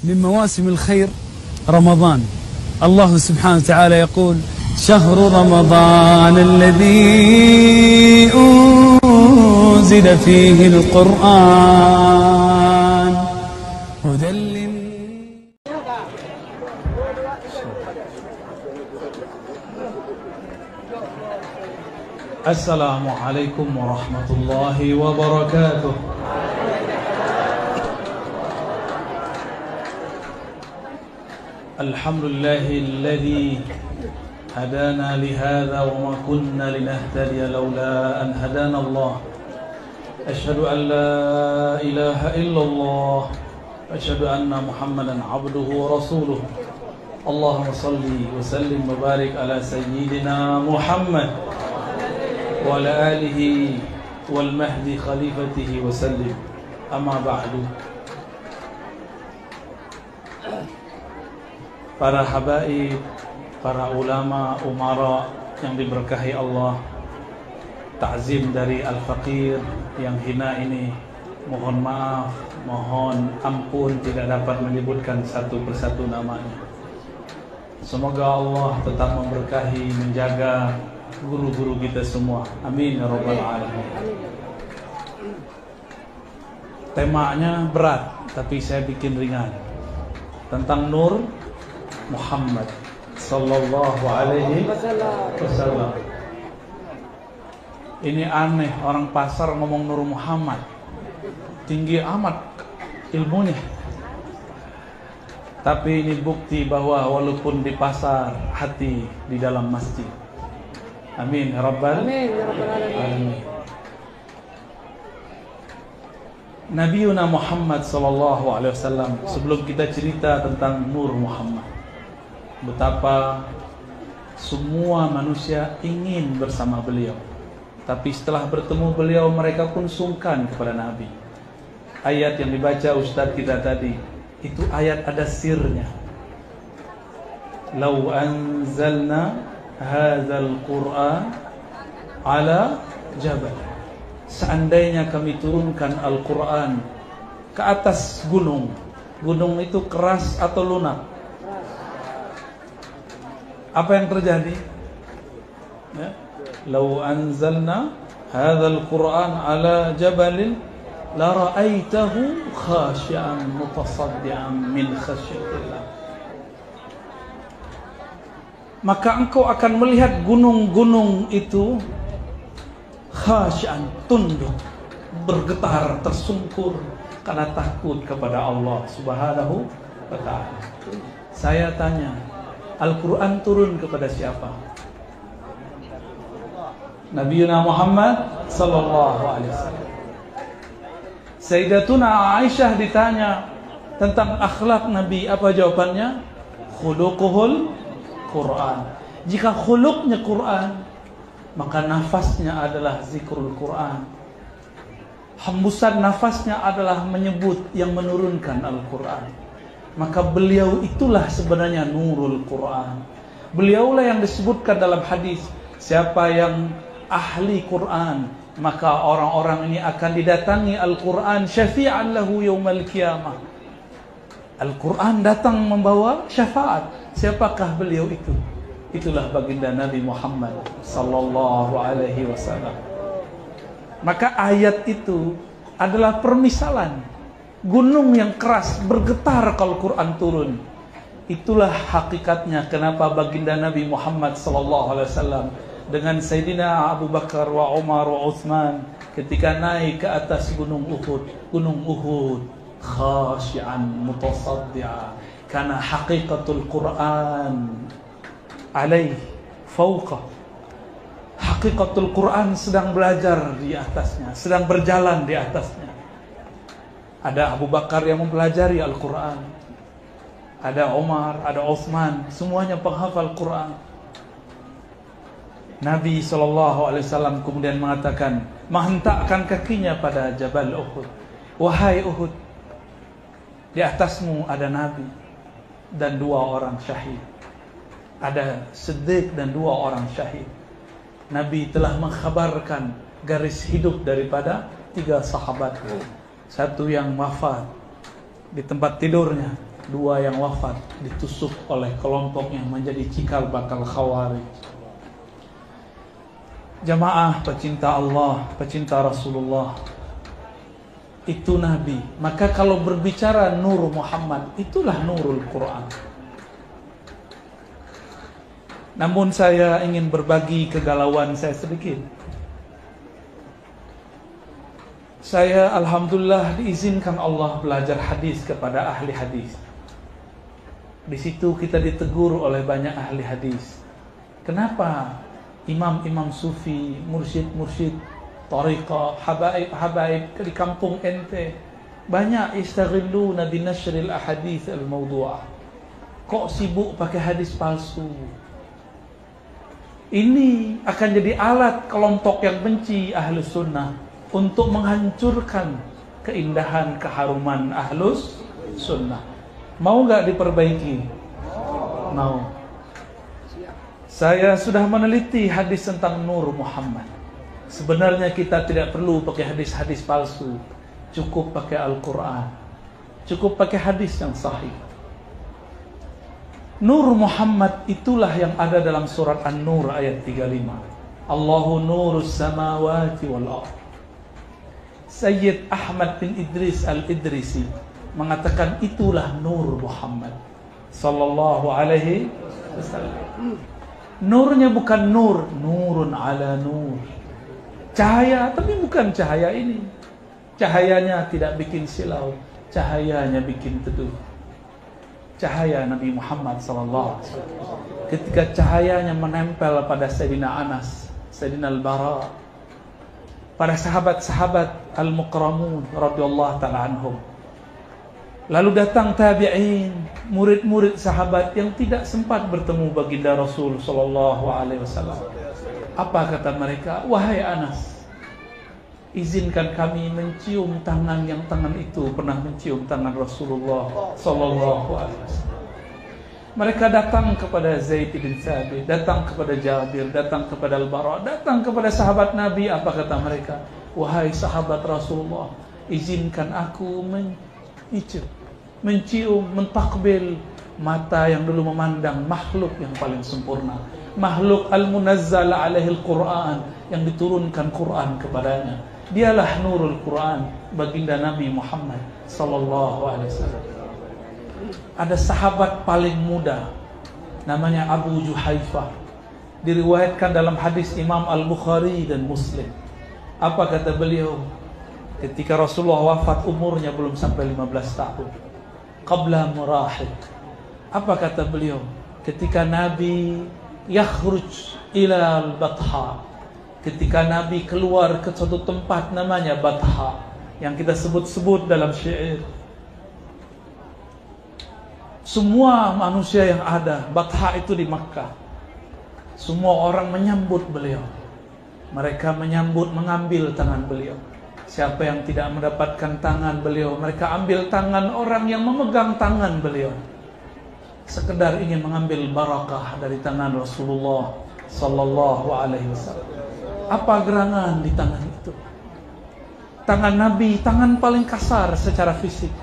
من مواسم الخير رمضان. الله سبحانه وتعالى يقول: شهر رمضان الذي أنزل فيه القرآن هدى السلام عليكم ورحمة الله وبركاته. الحمد لله الذي هدانا لهذا وما كنا لنهتدي لولا أن هدانا الله. أشهد أن لا إله إلا الله وأشهد أن محمدا عبده ورسوله. اللهم صل وسلم وبارك على سيدنا محمد وعلى آله والمهدي خليفته وسلم. أما بعد. Para habaib, para ulama, umara yang diberkahi Allah, ta'zim dari Al-Faqir yang hina ini, mohon maaf, mohon ampun tidak dapat menyebutkan satu persatu namanya. Semoga Allah tetap memberkahi, menjaga guru-guru kita semua. Amin ya rabbal alamin. Temanya berat, tapi saya bikin ringan. Tentang Nur Muhammad sallallahu alaihi wasallam. Ini aneh, orang pasar ngomong Nur Muhammad, tinggi amat ilmunya. Tapi ini bukti bahwa walaupun di pasar, hati di dalam masjid. Amin ya rabbal alamin. Nabiuna Muhammad sallallahu alaihi wasallam, sebelum kita cerita tentang Nur Muhammad, betapa semua manusia ingin bersama beliau. Tapi setelah bertemu beliau, mereka pun sungkan kepada Nabi. Ayat yang dibaca Ustadz kita tadi, itu ayat ada sirnya. Lau anzalna hadzal Qur'an ala jabal. Seandainya kami turunkan Al-Quran ke atas gunung. Gunung itu keras atau lunak? Apa yang terjadi? Ya. Lau anzalna hadzal Qur'an ala jabalin la ra'aitahu khashi'an mutasaddian min khasyatillah. Maka engkau akan melihat gunung-gunung itu khashi'an, tunduk, bergetar, tersungkur karena takut kepada Allah Subhanahu wa ta'ala. Saya tanya, Al-Quran turun kepada siapa? Nabiuna Muhammad sallallahu alaihi wasallam. Sayyidatuna Aisyah ditanya tentang akhlak Nabi, apa jawabannya? Khuluquhul Quran. Jika khuluqnya Quran, maka nafasnya adalah zikrul Quran. Hembusan nafasnya adalah menyebut yang menurunkan Al-Quran. Maka beliau itulah sebenarnya nurul Quran. Beliaulah yang disebutkan dalam hadis, siapa yang ahli Quran, maka orang-orang ini akan didatangi Al-Quran syafi'an lahu yaumal qiyamah. Al-Quran datang membawa syafaat. Siapakah beliau itu? Itulah baginda Nabi Muhammad sallallahu alaihi wasallam. Maka ayat itu adalah permisalan gunung yang keras bergetar kalau Quran turun. Itulah hakikatnya kenapa baginda Nabi Muhammad sallallahu alaihi wasallam dengan Sayyidina Abu Bakar wa Umar wa Utsman ketika naik ke atas gunung Uhud khashi'an mutasaddi'a, karena hakikatul Quran alaih fauqa. Hakikatul Quran sedang belajar di atasnya, sedang berjalan di atasnya. Ada Abu Bakar yang mempelajari Al-Quran, ada Umar, ada Utsman, semuanya penghafal Quran. Nabi SAW kemudian mengatakan, menghentakkan kakinya pada Jabal Uhud. Wahai Uhud, di atasmu ada Nabi dan 2 orang syahid. Ada Siddiq dan 2 orang syahid. Nabi telah mengkhabarkan garis hidup daripada 3 sahabat. Satu yang wafat di tempat tidurnya, dua yang wafat ditusuk oleh kelompok yang menjadi cikal bakal Khawarij. Jamaah pecinta Allah, pecinta Rasulullah, itu Nabi. Maka kalau berbicara Nur Muhammad, itulah Nurul Quran. Namun saya ingin berbagi kegalauan saya sedikit. Saya alhamdulillah diizinkan Allah belajar hadis kepada ahli hadis. Di situ kita ditegur oleh banyak ahli hadis. Kenapa imam-imam sufi, mursyid-mursyid, tariqah, habaib-habaib di kampung ente banyak istaghilluna binashril ahadits al-mawdu'ah. Kok sibuk pakai hadis palsu? Ini akan jadi alat kelompok yang benci Ahlus Sunnah untuk menghancurkan keindahan keharuman Ahlus Sunnah. Mau gak diperbaiki? Mau. Saya sudah meneliti hadis tentang Nur Muhammad. Sebenarnya kita tidak perlu pakai hadis-hadis palsu. Cukup pakai Al-Quran. Cukup pakai hadis yang sahih. Nur Muhammad itulah yang ada dalam surat An-Nur ayat 35. Allahu nurus samawati wal ardh. Sayyid Ahmad bin Idris al-Idrisi mengatakan itulah Nur Muhammad sallallahu alaihi wasallam. Nurnya bukan nur, nurun ala nur. Cahaya, tapi bukan cahaya ini. Cahayanya tidak bikin silau, cahayanya bikin teduh. Cahaya Nabi Muhammad sallallahu alaihi wasallam. Ketika cahayanya menempel pada Sayyidina Anas, Sayyidina Al-Bara, pada sahabat-sahabat Al-Mukramun radhiyallahu ta'ala anhum. Lalu datang tabi'in, murid-murid sahabat yang tidak sempat bertemu baginda Rasul sallallahu alaihi wasallam. Apa kata mereka? Wahai Anas, izinkan kami mencium tangan yang tangan itu pernah mencium tangan Rasulullah sallallahu alaihi wasallam. Mereka datang kepada Zaid bin Thabit, datang kepada Jabir, datang kepada Al-Bara, datang kepada sahabat Nabi. Apa kata mereka? Wahai sahabat Rasulullah, izinkan aku mencium, mentakbil mata yang dulu memandang makhluk yang paling sempurna, makhluk al-munazzal alaihi al-Quran, yang diturunkan Quran kepadanya. Dialah Nurul Quran, baginda Nabi Muhammad sallallahu alaihi wasallam. Ada sahabat paling muda namanya Abu Juhaifah, diriwayatkan dalam hadis Imam Al-Bukhari dan Muslim. Apa kata beliau? Ketika Rasulullah wafat umurnya belum sampai 15 tahun. Qabla murahid. Apa kata beliau? Ketika Nabi yakhruj ila al-Batha, ketika Nabi keluar ke suatu tempat namanya Batha, yang kita sebut-sebut dalam syair. Semua manusia yang ada, Batha itu di Makkah, semua orang menyambut beliau. Mereka menyambut, mengambil tangan beliau. Siapa yang tidak mendapatkan tangan beliau, mereka ambil tangan orang yang memegang tangan beliau, sekedar ingin mengambil barakah dari tangan Rasulullah sallallahu alaihi wasallam. Apa gerangan di tangan itu? Tangan Nabi, tangan paling kasar secara fisik.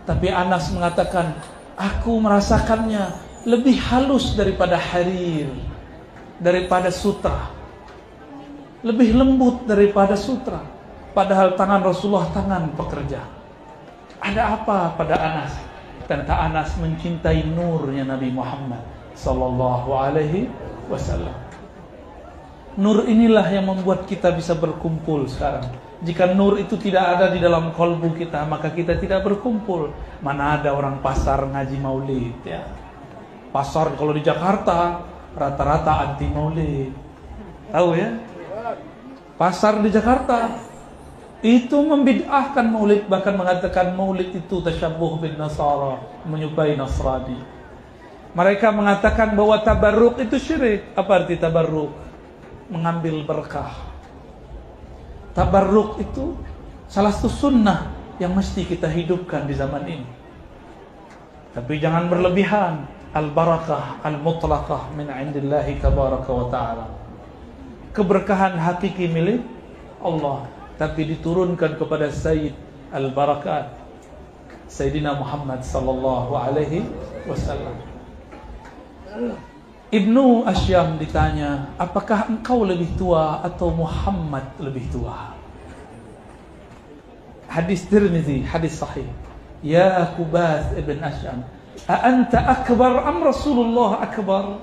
Tapi Anas mengatakan, aku merasakannya lebih halus daripada harir, daripada sutra, lebih lembut daripada sutra. Padahal tangan Rasulullah tangan pekerja. Ada apa pada Anas? Ternyata Anas mencintai nurnya Nabi Muhammad sallallahu alaihi wasallam. Nur inilah yang membuat kita bisa berkumpul sekarang. Jika nur itu tidak ada di dalam kalbu kita, maka kita tidak berkumpul. Mana ada orang pasar ngaji maulid ya. Pasar kalau di Jakarta rata-rata anti maulid. Tahu ya? Pasar di Jakarta itu membid'ahkan maulid, bahkan mengatakan maulid itu tasyabbuh bin Nasara, menyerupai Nasrani. Mereka mengatakan bahwa tabarruk itu syirik. Apa arti tabarruk? Mengambil berkah. Tabarruk itu salah satu sunnah yang mesti kita hidupkan di zaman ini. Tapi jangan berlebihan. Al-barakah al-mutlaqah min indillahi tabaraka wa ta'ala. Keberkahan hakiki milik Allah, tapi diturunkan kepada Sayyid Al-Barakat, Sayyidina Muhammad sallallahu alaihi wasallam. Ibnu Asyam ditanya, apakah engkau lebih tua atau Muhammad lebih tua? Hadis Tirmizi, hadis sahih. Ya Kubath ibn Asyam, a anta akbar am Rasulullah akbar?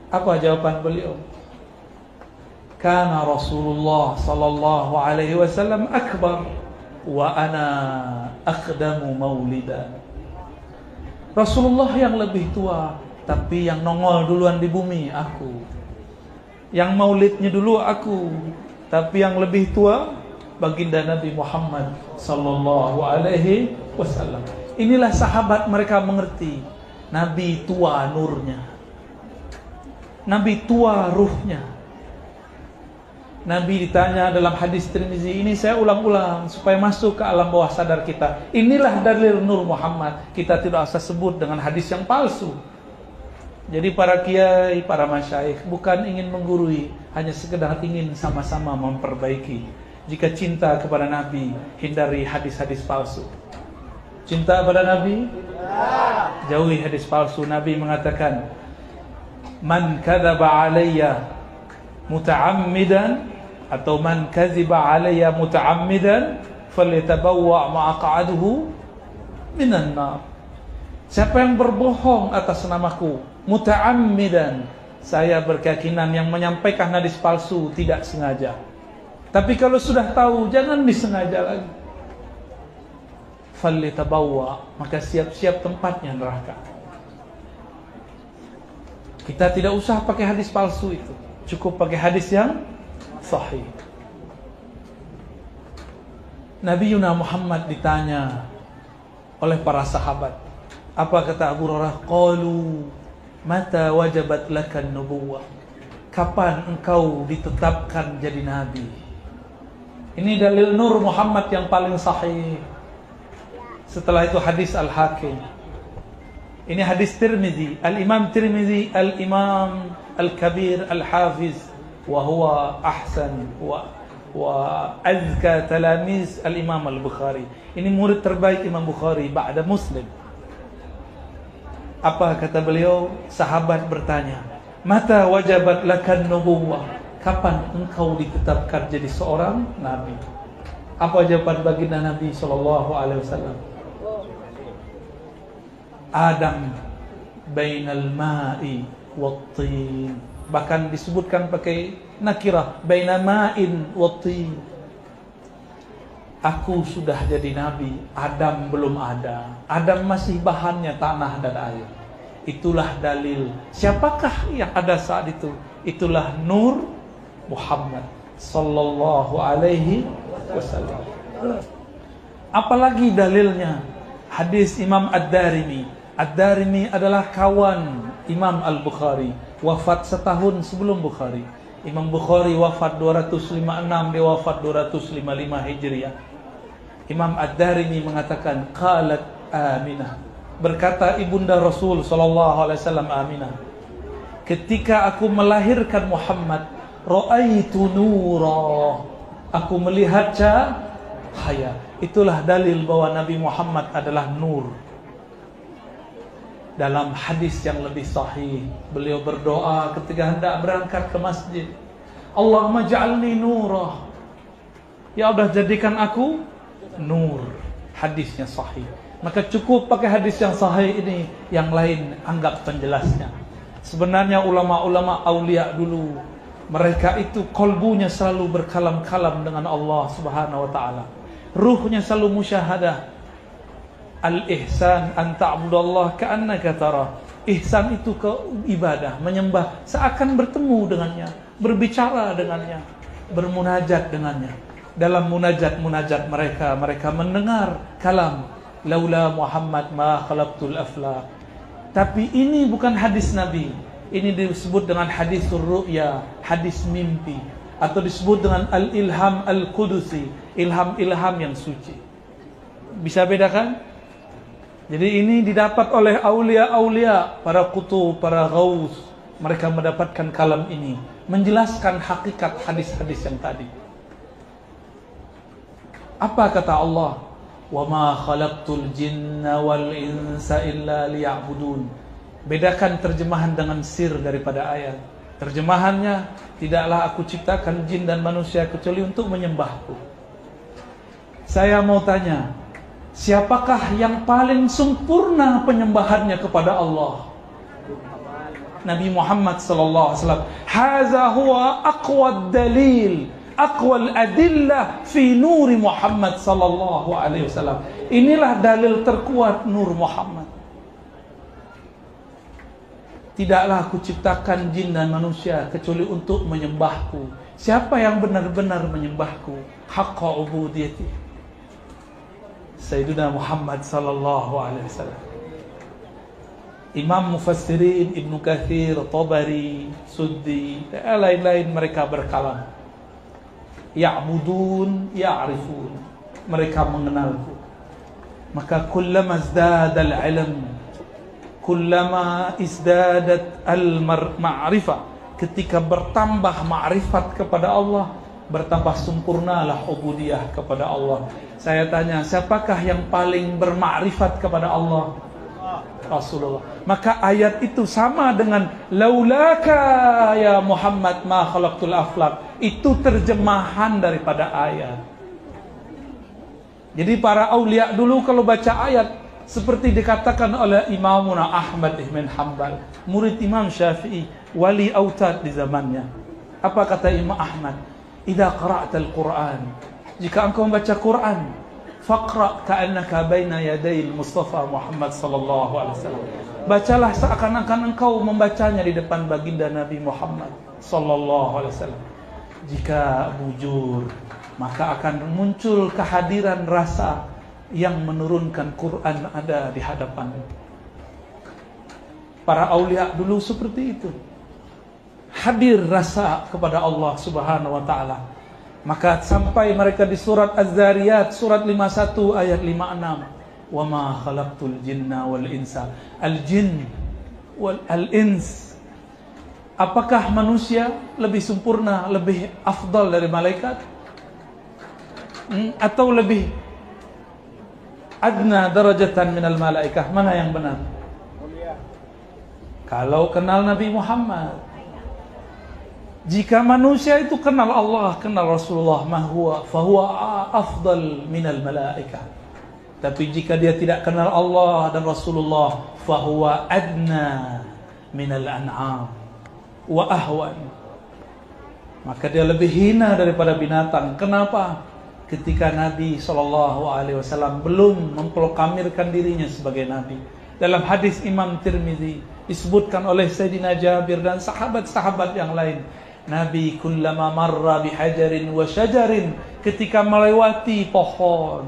Apa jawaban beliau? Kana Rasulullah sallallahu alaihi wasallam akbar wa ana aqdamu maulidan. Rasulullah yang lebih tua, tapi yang nongol duluan di bumi aku. Yang maulidnya dulu aku, tapi yang lebih tua baginda Nabi Muhammad sallallahu alaihi wasallam. Inilah sahabat, mereka mengerti Nabi tua nurnya, Nabi tua ruhnya. Nabi ditanya dalam hadis Tirmizi, ini saya ulang-ulang supaya masuk ke alam bawah sadar kita. Inilah dalil Nur Muhammad. Kita tidak usah sebut dengan hadis yang palsu. Jadi para kiai, para masyayikh bukan ingin menggurui, hanya sekedar ingin sama-sama memperbaiki. Jika cinta kepada Nabi, hindari hadis-hadis palsu. Cinta kepada Nabi? Jauhi hadis palsu. Nabi mengatakan, man kadzaba alayya muta'ammidan atau man kadziba alayya muta'ammidan falyatabawwa maq'adahu minan nar. Siapa yang berbohong atas namaku muta'ammidan, saya berkeyakinan yang menyampaikan hadis palsu tidak sengaja. Tapi kalau sudah tahu, jangan disengaja lagi. Falyatabawwa, maka siap-siap tempatnya neraka. Kita tidak usah pakai hadis palsu itu, cukup pakai hadis yang sahih. Nabi Yuna Muhammad ditanya oleh para sahabat, apa kata Abu Hurairah? Qalu mata wajabat lakan nubuwah, kapan engkau ditetapkan jadi nabi? Ini dalil Nur Muhammad yang paling sahih. Setelah itu hadis Al-Hakim. Ini hadis Tirmizi, Al-Imam Tirmizi, Al-Imam Al-Kabir Al-Hafiz, wa huwa ahsan wa azka talamiz Al-Imam Al-Bukhari. Ini murid terbaik Imam Bukhari ba'da Muslim. Apa kata beliau? Sahabat bertanya, mata wajabat lakan nubuwah, kapan engkau ditetapkan jadi seorang nabi? Apa jawaban baginda Nabi sallallahu alaihi wasallam? Adam bainal ma'i wat-tin. Bahkan disebutkan pakai nakirah, baina ma'in wat-tin. Aku sudah jadi nabi, Adam belum ada. Adam masih bahannya tanah dan air. Itulah dalil. Siapakah yang ada saat itu? Itulah Nur Muhammad sallallahu alaihi wasallam. Apalagi dalilnya? Hadis Imam Ad-Darimi. Ad-Darimi adalah kawan Imam Al-Bukhari, wafat setahun sebelum Bukhari. Imam Bukhari wafat 256, dia wafat 255 Hijriah. Imam Ad-Darimi mengatakan, qalat Aminah, berkata ibunda Rasul sallallahu alaihi wasallam Aminah, ketika aku melahirkan Muhammad, ra'aitu nura, aku melihat cahaya. Itulah dalil bahwa Nabi Muhammad adalah nur. Dalam hadis yang lebih sahih, beliau berdoa ketika hendak berangkat ke masjid, Allahumma ja'alni nurah, ya Allah jadikan aku nur. Hadisnya sahih. Maka cukup pakai hadis yang sahih ini, yang lain anggap penjelasnya. Sebenarnya ulama-ulama aulia dulu, mereka itu kolbunya selalu berkalam-kalam dengan Allah subhanahu wa ta'ala. Ruhnya selalu musyahadah. Al-ihsan an ta'budallah ka'annaka tarah. Ihsan itu ke ibadah, menyembah seakan bertemu dengannya, berbicara dengannya, bermunajat dengannya. Dalam munajat-munajat mereka, mereka mendengar kalam laula Muhammad ma khalaqtul aflaq. Tapi ini bukan hadis Nabi. Ini disebut dengan hadis ru'ya, hadis mimpi, atau disebut dengan al-ilham al-qudusi, ilham-ilham yang suci. Bisa bedakan? Jadi ini didapat oleh aulia-aulia, para kutub, para ghaus. Mereka mendapatkan kalam ini, menjelaskan hakikat hadis-hadis yang tadi. Apa kata Allah? wa ma khalaqtul jinna wal insa illa liya'budun. Bedakan terjemahan dengan sir daripada ayat. Terjemahannya, tidaklah aku ciptakan jin dan manusia kecuali untuk menyembahku. Saya mau tanya, siapakah yang paling sempurna penyembahannya kepada Allah? Nabi Muhammad sallallahu alaihi wasallam. Hadza huwa aqwa dalil, aqwa adillah fi nuri Muhammad sallallahu alaihi wasallam. Inilah dalil terkuat nur Muhammad. Tidaklah aku ciptakan jin dan manusia kecuali untuk menyembahku. Siapa yang benar-benar menyembahku? Haqqa ubudiyati. Sayyidina Muhammad sallallahu alaihi wasallam. Imam Mufassirin Ibnu Katsir, Tabari, Suddi, dan lain-lain mereka berkalam. Ya'budun, ya'rifun. Mereka mengenalku. Maka kullama izdada al-ilm, kullama izdadat al-ma'rifah, ketika bertambah ma'rifat kepada Allah, bertambah sempurnalah ubudiyah kepada Allah. Saya tanya, siapakah yang paling bermakrifat kepada Allah? Rasulullah. Maka ayat itu sama dengan laulaka ya Muhammad ma khalaqtul aflaq. Itu terjemahan daripada ayat. Jadi para aulia dulu kalau baca ayat seperti dikatakan oleh Imamuna Ahmad bin Hanbal, murid Imam Syafi'i, wali autad di zamannya. Apa kata Imam Ahmad? Idza qara'tal Qur'an, jika engkau membaca Quran, faqra ka'annaka baina yaday Mustafa Muhammad sallallahu alaihi wasallam. Bacalah seakan-akan engkau membacanya di depan baginda Nabi Muhammad sallallahu alaihi wasallam. Jika bujur, maka akan muncul kehadiran rasa yang menurunkan Quran ada di hadapan. Para aulia dulu seperti itu. Hadir rasa kepada Allah Subhanahu wa taala. Maka sampai mereka di surat Az-Zariyat surat 51 ayat 56, wa ma khalaqtul jinna wal insa. Al-jin wal ins. Apakah manusia lebih sempurna, lebih afdal dari malaikat? Atau lebih adna darajatan minal malaikah? Mana yang benar? Kalau kenal Nabi Muhammad. Jika manusia itu kenal Allah, kenal Rasulullah, fahuwa afdal minal malaikah. Tapi jika dia tidak kenal Allah dan Rasulullah, fahuwa adna minal an'am wa ahwan. Maka dia lebih hina daripada binatang. Kenapa? Ketika Nabi SAW belum memproklamirkan dirinya sebagai Nabi. Dalam hadis Imam Tirmidzi disebutkan oleh Sayyidina Jabir dan sahabat-sahabat yang lain, Nabi kullama marra bihajarin wa syajarin, ketika melewati pohon,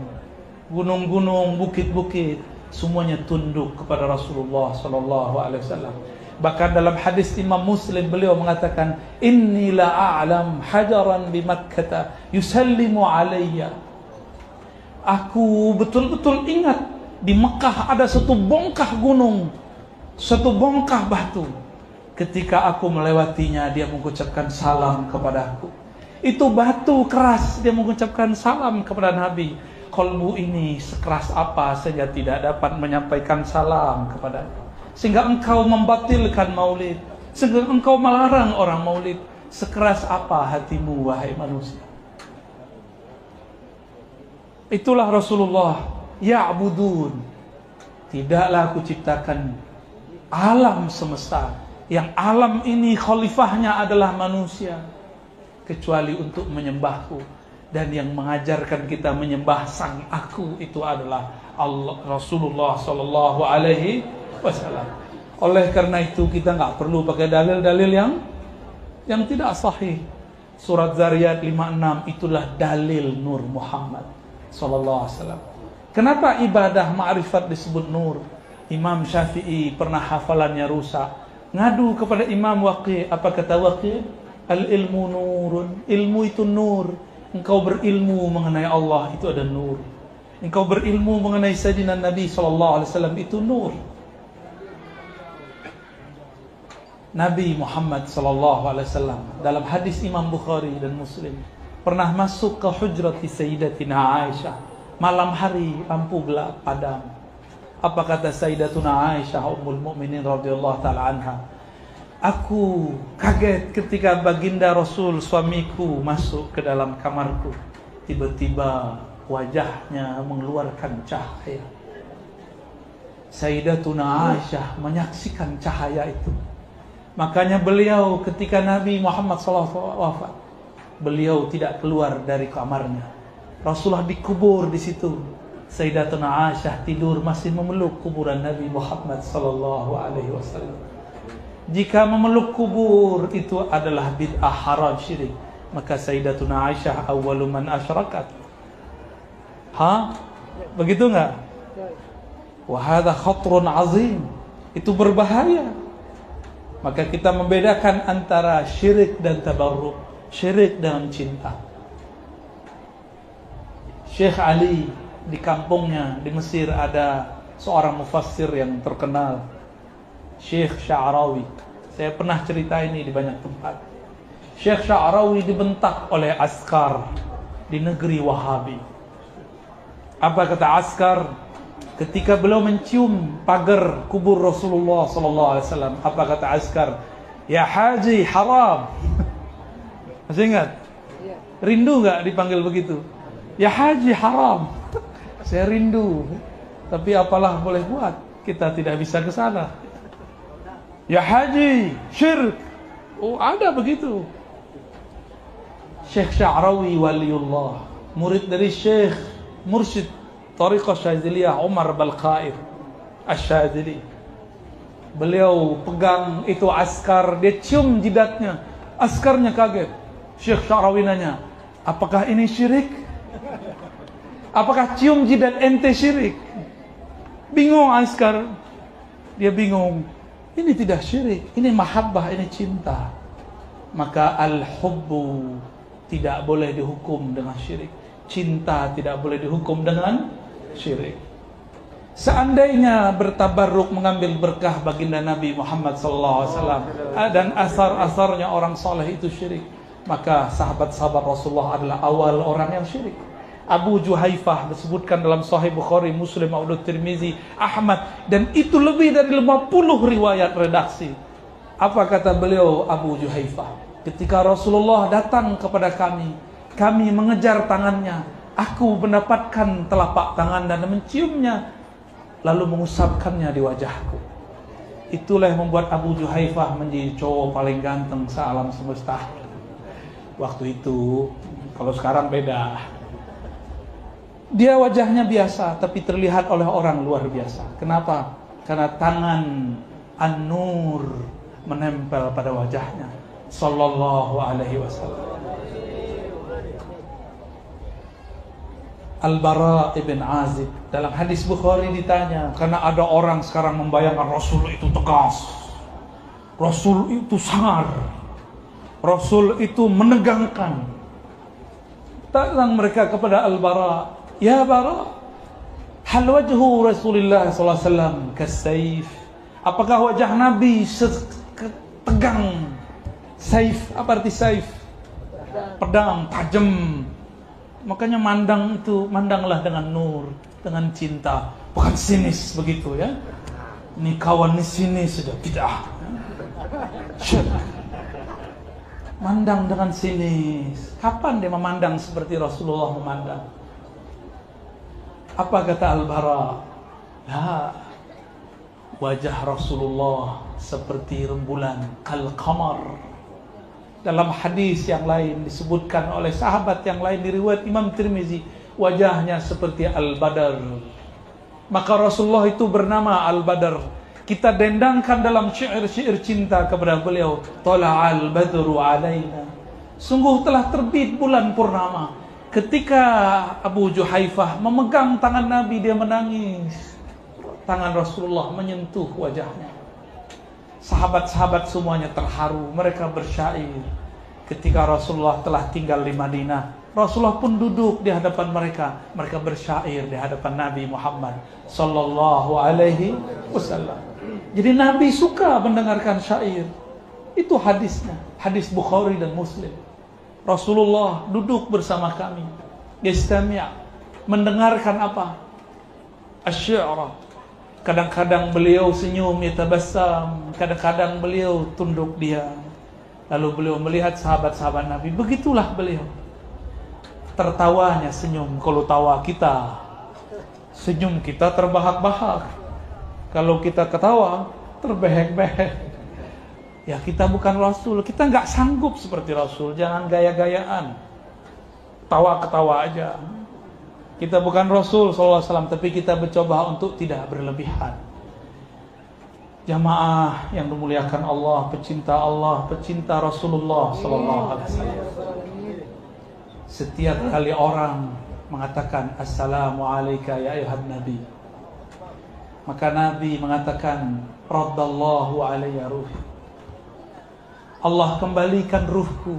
gunung-gunung, bukit-bukit, semuanya tunduk kepada Rasulullah sallallahu alaihi wasallam. Bahkan dalam hadis Imam Muslim beliau mengatakan, inni la a'lam hajaran bi Makkah yusallimu alayya. Aku betul-betul ingat di Mekah ada satu bongkah gunung, satu bongkah batu. Ketika aku melewatinya, dia mengucapkan salam kepadaku. Itu batu keras, dia mengucapkan salam kepada Nabi. Kolbu ini sekeras apa sehingga tidak dapat menyampaikan salam kepadaku? Sehingga engkau membatilkan maulid, sehingga engkau melarang orang maulid. Sekeras apa hatimu, wahai manusia? Itulah Rasulullah. Ya'budun. Tidaklah aku ciptakan alam semesta, yang alam ini khalifahnya adalah manusia, kecuali untuk menyembahku. Dan yang mengajarkan kita menyembah sang aku itu adalah Allah, Rasulullah sallallahu alaihi wasallam. Oleh karena itu kita nggak perlu pakai dalil-dalil yang tidak sahih. Surat Zariyat 56 itulah dalil nur Muhammad sallallahu alaihi wasallam. Kenapa ibadah ma'rifat disebut nur? Imam Syafi'i pernah hafalannya rusak, ngadu kepada Imam Waqi'. Apa kata Waqi'? Al-ilmu nurun. Ilmu itu nur. Engkau berilmu mengenai Allah, itu ada nur. Engkau berilmu mengenai Sayyidina Nabi SAW, itu nur. Nabi Muhammad SAW dalam hadis Imam Bukhari dan Muslim pernah masuk ke hujrat Sayyidatina Aisyah, Malam hari lampu gelap padam. Apa kata Sayyidatuna Aisyah Ummul Mukminin radhiyallahu taala anha? Aku kaget ketika baginda Rasul suamiku masuk ke dalam kamarku. Tiba-tiba wajahnya mengeluarkan cahaya. Sayyidatuna Aisyah menyaksikan cahaya itu. Makanya beliau ketika Nabi Muhammad SAW wafat, beliau tidak keluar dari kamarnya. Rasulullah dikubur di situ. Sayyidatuna Aisyah tidur masih memeluk kuburan Nabi Muhammad SAW. Jika memeluk kubur itu adalah bid'ah haram syirik, maka Sayyidatuna Aisyah awwalu man asyrakat. Begitu enggak? Wa hadza khatrun azim. Itu berbahaya. Maka kita membedakan antara syirik dan tabarruk, syirik dan cinta. Syekh Ali di kampungnya di Mesir ada seorang mufassir yang terkenal, Syekh Sya'rawi. Saya pernah cerita ini di banyak tempat. Syekh Sya'rawi dibentak oleh askar di negeri Wahabi. Apa kata askar ketika beliau mencium pagar kubur Rasulullah SAW? Apa kata askar? Ya haji haram. Masih ingat? Rindu nggak dipanggil begitu? Ya haji haram. Saya rindu. Tapi apalah boleh buat, kita tidak bisa ke sana. Ya haji syirik. Oh, ada begitu. Syekh Sya'rawi waliullah, murid dari Syekh Mursyid Tariqah Syadziliyah Umar Balqair Asy-Syadzili. Beliau pegang itu askar, dia cium jidatnya. Askarnya kaget. Syekh Sya'rawi nanya, apakah ini syirik? Apakah cium jidat ente syirik? Bingung askar. Dia bingung. Ini tidak syirik, ini mahabbah, ini cinta. Maka al-hubbu tidak boleh dihukum dengan syirik. Cinta tidak boleh dihukum dengan syirik. Seandainya bertabarruk mengambil berkah baginda Nabi Muhammad SAW dan asar-asarnya orang soleh itu syirik, maka sahabat-sahabat Rasulullah adalah awal orang yang syirik. Abu Juhaifah disebutkan dalam Sahih Bukhari, Muslim, Abu Tirmizi, Ahmad, dan itu lebih dari 50 riwayat redaksi. Apa kata beliau Abu Juhaifah? Ketika Rasulullah datang kepada kami mengejar tangannya, aku mendapatkan telapak tangan dan menciumnya, lalu mengusapkannya di wajahku. Itulah yang membuat Abu Juhaifah menjadi cowok paling ganteng se-alam semesta. Waktu itu, kalau sekarang beda. Dia wajahnya biasa, tapi terlihat oleh orang luar biasa. Kenapa? Karena tangan An-Nur menempel pada wajahnya. Sallallahu alaihi wasallam. Al-Bara ibn Azib dalam hadis Bukhari ditanya, karena ada orang sekarang membayangkan Rasul itu tegas, Rasul itu sangar, Rasul itu menegangkan. Datang mereka kepada Al-Bara, ya Bara, hal wajhu Rasulullah SAW kasayf? Apakah wajah Nabi tegang saif? Apa arti saif? Pedang, tajam. Makanya mandanglah dengan nur, dengan cinta, bukan sinis begitu ya. Ini kawan di sini sudah bid'ah. Mandang dengan sinis. Kapan dia memandang seperti Rasulullah memandang? Apa kata Al-Bara? Ya, wajah Rasulullah seperti rembulan, kal-qamar. Dalam hadis yang lain disebutkan oleh sahabat yang lain di riwayat Imam Tirmizi, wajahnya seperti Al-Badar. Maka Rasulullah itu bernama Al-Badar. Kita dendangkan dalam syair-syair cinta kepada beliau, Tala'al badru alaina. Sungguh telah terbit bulan purnama. Ketika Abu Juhaifah memegang tangan Nabi, dia menangis. Tangan Rasulullah menyentuh wajahnya. Sahabat-sahabat semuanya terharu, mereka bersyair. Ketika Rasulullah telah tinggal di Madinah, Rasulullah pun duduk di hadapan mereka. Mereka bersyair di hadapan Nabi Muhammad sallallahu alaihi wasallam. Jadi Nabi suka mendengarkan syair. Itu hadisnya, hadis Bukhari dan Muslim. Rasulullah duduk bersama kami, yastami', mendengarkan apa? Asy-syi'ra. Kadang-kadang beliau senyum yatabassam, kadang-kadang beliau tunduk diam. Lalu beliau melihat sahabat-sahabat Nabi, begitulah beliau. Tertawanya senyum, kalau tawa kita, senyum kita terbahak-bahak. Kalau kita ketawa, terbehek-behek. Ya kita bukan Rasul, kita nggak sanggup seperti Rasul. Jangan gaya-gayaan, tawa-ketawa aja. Kita bukan Rasul SAW, tapi kita mencoba untuk tidak berlebihan. Jamaah yang dimuliakan Allah, pecinta Rasulullah SAW. Setiap kali orang mengatakan Assalamualaikum ya ayuhan Nabi, maka Nabi mengatakan Raddallahu alayya ruhi, Allah kembalikan ruhku,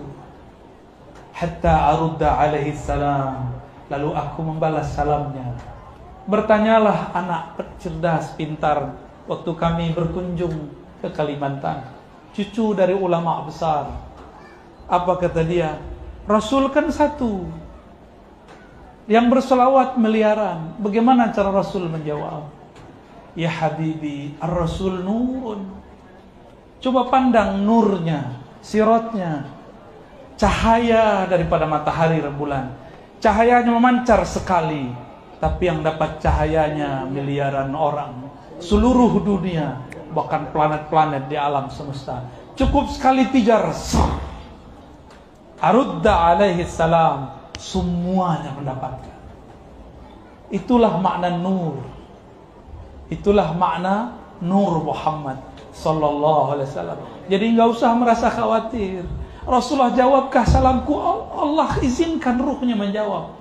hatta arudda alaihi salam, lalu aku membalas salamnya. Bertanyalah anak cerdas, pintar, waktu kami berkunjung ke Kalimantan, cucu dari ulama besar. Apa kata dia? Rasul kan satu, yang berselawat miliaran. Bagaimana cara Rasul menjawab? Ya Habibi, ar-Rasul nurun. Coba pandang nurnya, siratnya, cahaya daripada matahari rembulan. Cahayanya memancar sekali, tapi yang dapat cahayanya miliaran orang, seluruh dunia, bahkan planet-planet di alam semesta. Cukup sekali pijar, arudda alaihi salam, semuanya mendapatkan. Itulah makna nur. Itulah makna nur Muhammad sallallahu alaihi wasallam. Jadi enggak usah merasa khawatir. Rasulullah jawabkah salamku? Allah izinkan ruhnya menjawab.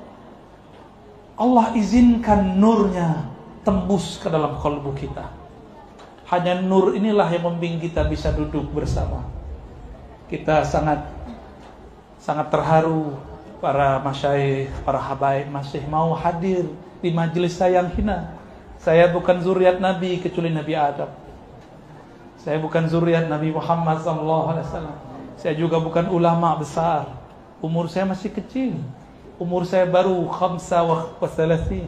Allah izinkan nurnya tembus ke dalam kalbu kita. Hanya nur inilah yang membimbing kita bisa duduk bersama. Kita sangat terharu, para masyayikh, para habaib masih mau hadir di majelis saya yang hina. Saya bukan zuriat Nabi kecuali Nabi Adam. Saya bukan zuriat Nabi Muhammad SAW. Saya juga bukan ulama besar. Umur saya masih kecil. Umur saya baru 35.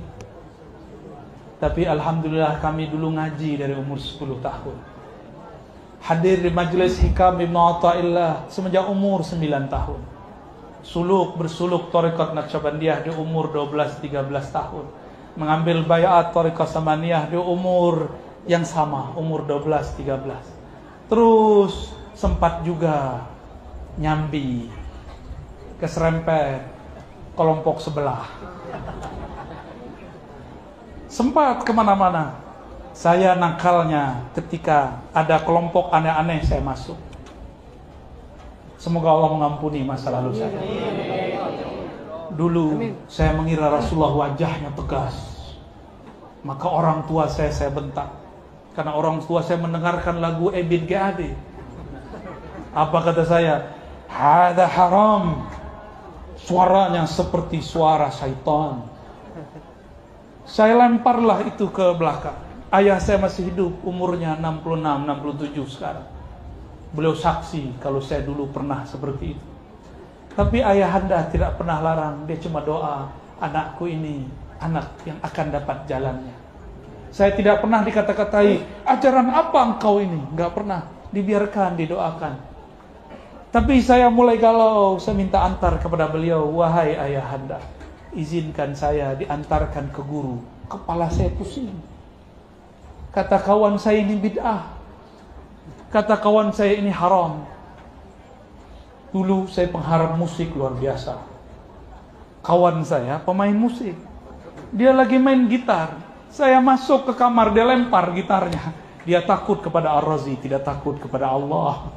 Tapi alhamdulillah kami dulu ngaji dari umur 10 tahun. Hadir di majelis Hikam Ibn Atta'illah semenjak umur 9 tahun. Bersuluk Thariqat Naqsyabandiyah di umur 12-13 tahun. Mengambil bayat Thariqat Samaniyah di umur yang sama, umur 12-13. Terus sempat juga nyambi, keserempet kelompok sebelah. Sempat kemana-mana. Saya nakalnya ketika ada kelompok aneh-aneh saya masuk. Semoga Allah mengampuni masa lalu saya. Dulu saya mengira Rasulullah wajahnya tegas, maka orang tua saya bentak. Karena orang tua saya mendengarkan lagu Ebit GAD. Apa kata saya? Hada haram. Suaranya seperti suara syaitan. Saya lemparlah itu ke belakang. Ayah saya masih hidup, umurnya 66-67 sekarang. Beliau saksi kalau saya dulu pernah seperti itu. Tapi ayahanda tidak pernah larang. Dia cuma doa, anakku ini anak yang akan dapat jalannya. Saya tidak pernah dikata-katai, ajaran apa engkau ini? Enggak pernah. Dibiarkan, didoakan. Tapi saya mulai galau. Saya minta antar kepada beliau, wahai ayahanda, izinkan saya diantarkan ke guru. Kepala saya pusing. Kata kawan saya ini bid'ah. Kata kawan saya ini haram. Dulu saya pengharap musik luar biasa. Kawan saya pemain musik. Dia lagi main gitar. Saya masuk ke kamar, dia lempar gitarnya. Dia takut kepada Ar-Razi, tidak takut kepada Allah.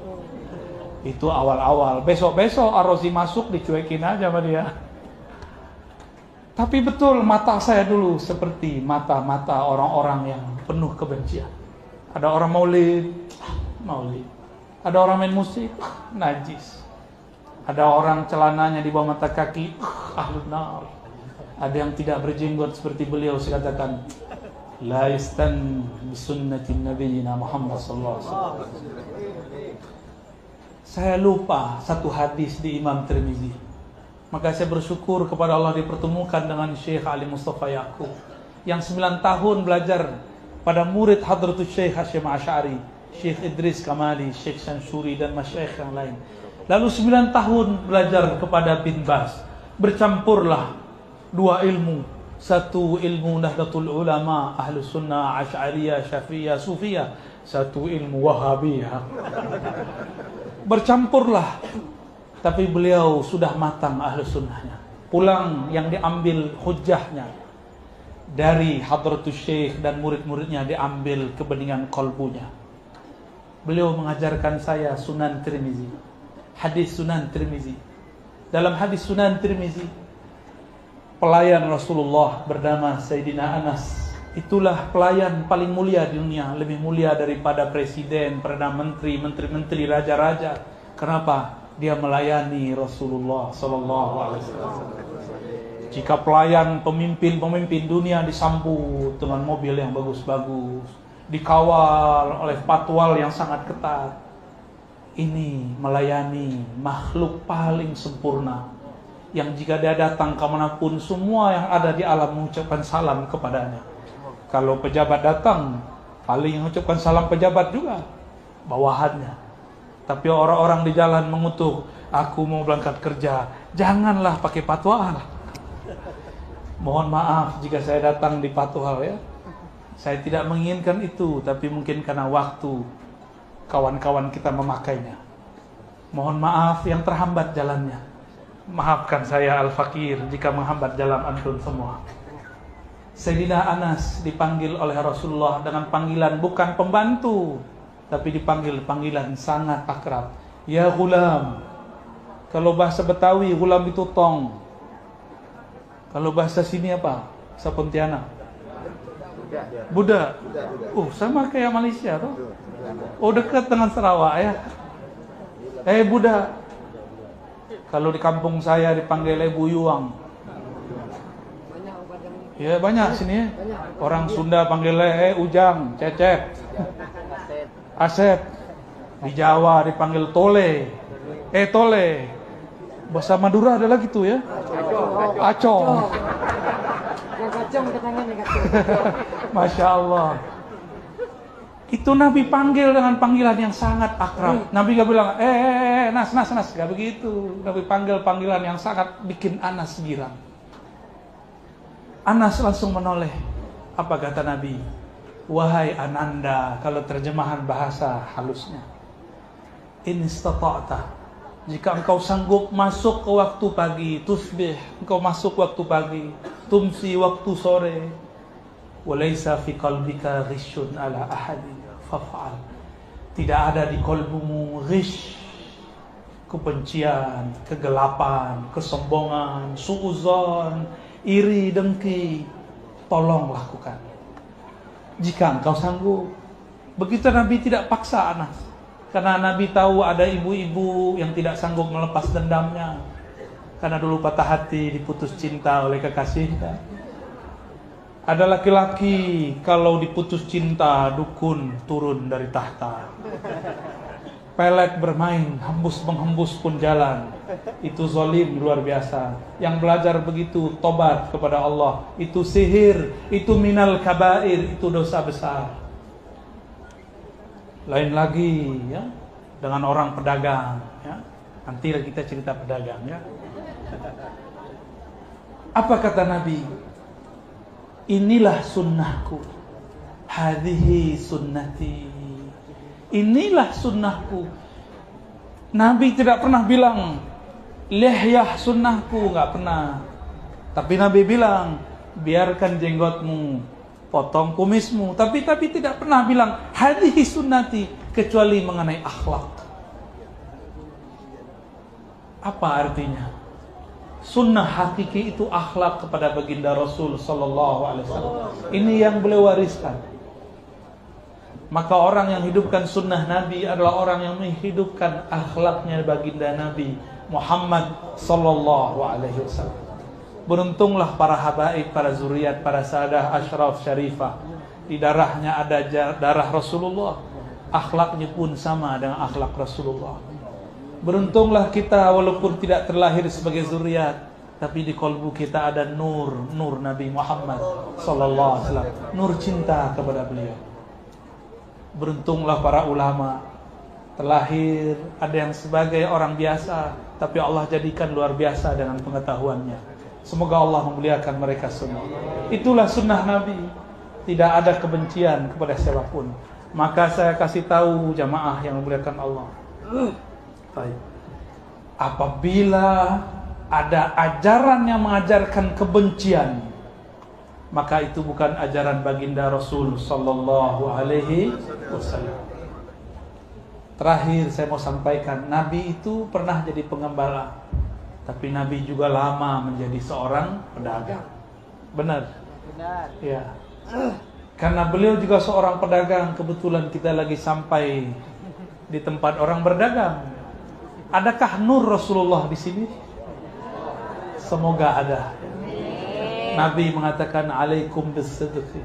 Itu awal-awal. Besok-besok Ar-Razi masuk, dicuekin aja sama dia. Tapi betul mata saya dulu seperti mata-mata orang-orang yang penuh kebencian. Ada orang maulid. Ada orang main musik, najis. Ada orang celananya di bawah mata kaki, ahlun nar. Ada yang tidak berjenggot seperti beliau, saya katakan, la yastan bisunnati nabiyina Muhammad sallallahu alaihi wasallam. Saya lupa satu hadis di Imam Tirmizi. Maka saya bersyukur kepada Allah dipertemukan dengan Syekh Ali Mustafa Yaqub yang 9 tahun belajar pada murid Hadratus Syekh Hasyim Asy'ari, Syekh Idris Kamali, Syekh Syansuri dan masyayikh yang lain. Lalu 9 tahun belajar kepada bin Baz. Bercampurlah dua ilmu. Satu ilmu Nahdlatul Ulama, Ahlus Sunnah, Asy'ariyah, Syafi'iyah, Sufiyah. Satu ilmu Wahabiyah. Bercampurlah. Tapi beliau sudah matang Ahlus Sunnahnya. Pulang yang diambil hujjahnya dari Hadratus Syekh dan murid-muridnya, diambil kebeningan kolbunya. Beliau mengajarkan saya Sunan Tirmizi, hadis Sunan Tirmizi. Dalam hadis Sunan Tirmizi, pelayan Rasulullah bernama Sayyidina Anas, itulah pelayan paling mulia di dunia, lebih mulia daripada presiden, perdana menteri, menteri-menteri, raja-raja. Kenapa? Dia melayani Rasulullah sallallahu alaihi wasallam. Jika pelayan pemimpin dunia disambut dengan mobil yang bagus-bagus, dikawal oleh patwal yang sangat ketat, ini melayani makhluk paling sempurna, yang jika dia datang kemanapun, semua yang ada di alam mengucapkan salam kepadanya. Kalau pejabat datang, paling mengucapkan salam pejabat juga, bawahannya. Tapi orang-orang di jalan mengutuk, aku mau berangkat kerja, janganlah pakai patwal. Mohon maaf jika saya datang di patwal ya. Saya tidak menginginkan itu, tapi mungkin karena waktu kawan-kawan kita memakainya. Mohon maaf yang terhambat jalannya. Maafkan saya Al-Fakir jika menghambat jalan antum semua. Sayyidina Anas dipanggil oleh Rasulullah dengan panggilan bukan pembantu, tapi dipanggil panggilan sangat akrab. Ya gulam. Kalau bahasa Betawi, gulam itu tong. Kalau bahasa sini apa? Pontianak. Budak. Sama kayak Malaysia tuh. Oh, dekat dengan Sarawak ya. Budak. Kalau di kampung saya dipanggil Buyuang. Ya banyak sini ya. Orang Sunda panggil Ujang, Cecep, Asep. Di Jawa dipanggil Tole. Tole. Bahasa Madura ada lagi tuh ya. Acong. Masya Allah. Itu Nabi panggil dengan panggilan yang sangat akrab. Nabi gak bilang, Nas, gak begitu. Nabi panggil panggilan yang sangat bikin Anas girang. Anas langsung menoleh. Apa kata Nabi? Wahai Ananda, kalau terjemahan bahasa halusnya, in istata'ta, jika engkau sanggup masuk ke waktu pagi, tusbih, engkau masuk waktu pagi, tumsi waktu sore, walaysa fi qalbika ghishun ala ahadin faf'al. Tidak ada di kolbumu ghish, kebencian, kegelapan, kesombongan, suuzon, iri, dengki, tolong lakukan jika engkau sanggup. Begitu Nabi tidak paksa Anas, karena Nabi tahu ada ibu-ibu yang tidak sanggup melepas dendamnya, karena dulu patah hati, diputus cinta oleh kekasihnya. Ada laki-laki kalau diputus cinta, dukun turun dari tahta, pelet bermain, menghembus pun jalan. Itu zalim luar biasa. Yang belajar begitu tobat kepada Allah, itu sihir, itu minal kabair, itu dosa besar. Lain lagi ya dengan orang pedagang ya. Nanti kita cerita pedagang ya. Apa kata Nabi? Inilah sunnahku. Hadhihi sunnati. Inilah sunnahku. Nabi tidak pernah bilang lihyah sunnahku, nggak pernah. Tapi Nabi bilang biarkan jenggotmu, potong kumismu. Tapi tidak pernah bilang hadhihi sunnati, kecuali mengenai akhlak. Apa artinya? Sunnah hakiki itu akhlak kepada baginda Rasul sallallahu alaihi wasallam. Ini yang beliau wariskan. Maka orang yang hidupkan sunnah Nabi adalah orang yang menghidupkan akhlaknya baginda Nabi Muhammad sallallahu alaihi wasallam. Beruntunglah para habaib, para zuriat, para sahadah asyraf syarifah. Di darahnya ada darah Rasulullah. Akhlaknya pun sama dengan akhlak Rasulullah. Beruntunglah kita walaupun tidak terlahir sebagai zuriat, tapi di kalbu kita ada nur Nabi Muhammad sallallahu alaihi wasallam, nur cinta kepada beliau. Beruntunglah para ulama, terlahir ada yang sebagai orang biasa, tapi Allah jadikan luar biasa dengan pengetahuannya. Semoga Allah memuliakan mereka semua. Itulah sunnah Nabi, tidak ada kebencian kepada siapapun. Maka saya kasih tahu jamaah yang memuliakan Allah, baik, apabila ada ajaran yang mengajarkan kebencian, maka itu bukan ajaran baginda Rasul sallallahu alaihi wasallam. Terakhir saya mau sampaikan, Nabi itu pernah jadi pengembala, tapi Nabi juga lama menjadi seorang pedagang. Benar? Benar. Ya. Karena beliau juga seorang pedagang. Kebetulan kita lagi sampai di tempat orang berdagang. Adakah nur Rasulullah di sini? Semoga ada. Nabi mengatakan, alaikum bisidqi,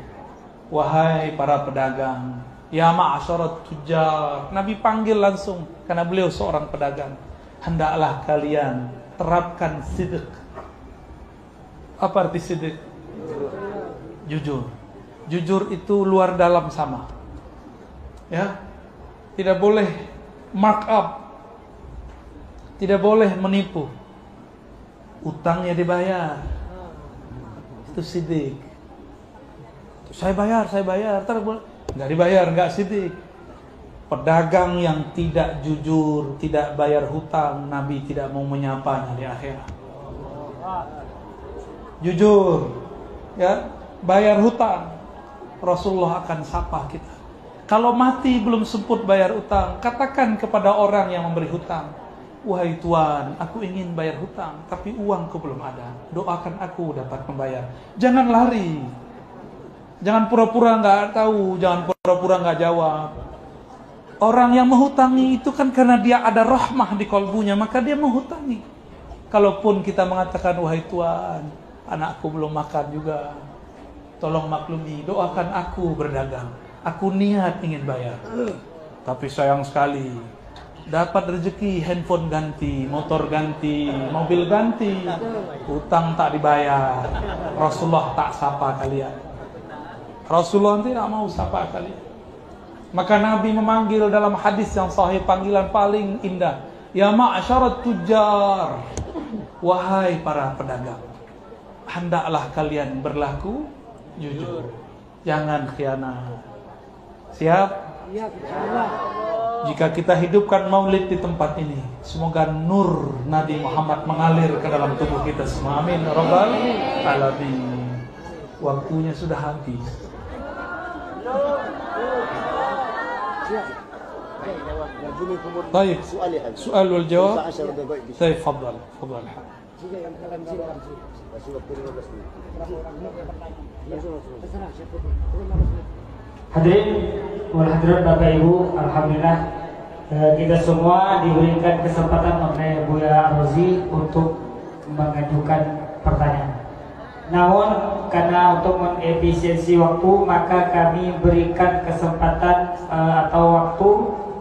wahai para pedagang, ya ma'asyarat tujar. Nabi panggil langsung karena beliau seorang pedagang. Hendaklah kalian terapkan sidq. Apa arti sidq? Jujur. Jujur itu luar dalam sama. Ya. Tidak boleh mark up. Tidak boleh menipu. Utangnya dibayar. Itu sidq. Saya bayar. Enggak dibayar, enggak sidq. Pedagang yang tidak jujur, tidak bayar hutang, Nabi tidak mau menyapanya di akhirat. Jujur, ya, bayar hutang, Rasulullah akan sapa kita. Kalau mati belum sempat bayar hutang, katakan kepada orang yang memberi hutang, wahai Tuan, aku ingin bayar hutang, tapi uangku belum ada. Doakan aku dapat membayar. Jangan lari, jangan pura-pura nggak tahu, jangan pura-pura nggak jawab. Orang yang menghutangi itu kan karena dia ada rahmah di kalbunya, maka dia menghutangi. Kalaupun kita mengatakan, wahai Tuan, anakku belum makan juga, tolong maklumi, doakan aku berdagang, aku niat ingin bayar. Tapi sayang sekali, dapat rezeki handphone ganti, motor ganti, mobil ganti, hutang tak dibayar. Rasulullah tak sapa kalian. Rasulullah tidak mau sapa kalian. Maka Nabi memanggil dalam hadis yang sahih, panggilan paling indah, ya ma'asyarat tujar, wahai para pedagang, hendaklah kalian berlaku jujur, jangan khianat. Siap? Jika kita hidupkan maulid di tempat ini, semoga nur Nabi Muhammad mengalir ke dalam tubuh kita semua. Amin rabbal alamin. Waktunya sudah habis. طيب سؤال والجواب. طيب تفضل. Hadirin wal hadirat Bapak Ibu, alhamdulillah kita semua diberikan kesempatan oleh Buya Rozi untuk mengajukan pertanyaan. Namun karena untuk mengefisiensi waktu, maka kami berikan kesempatan atau waktu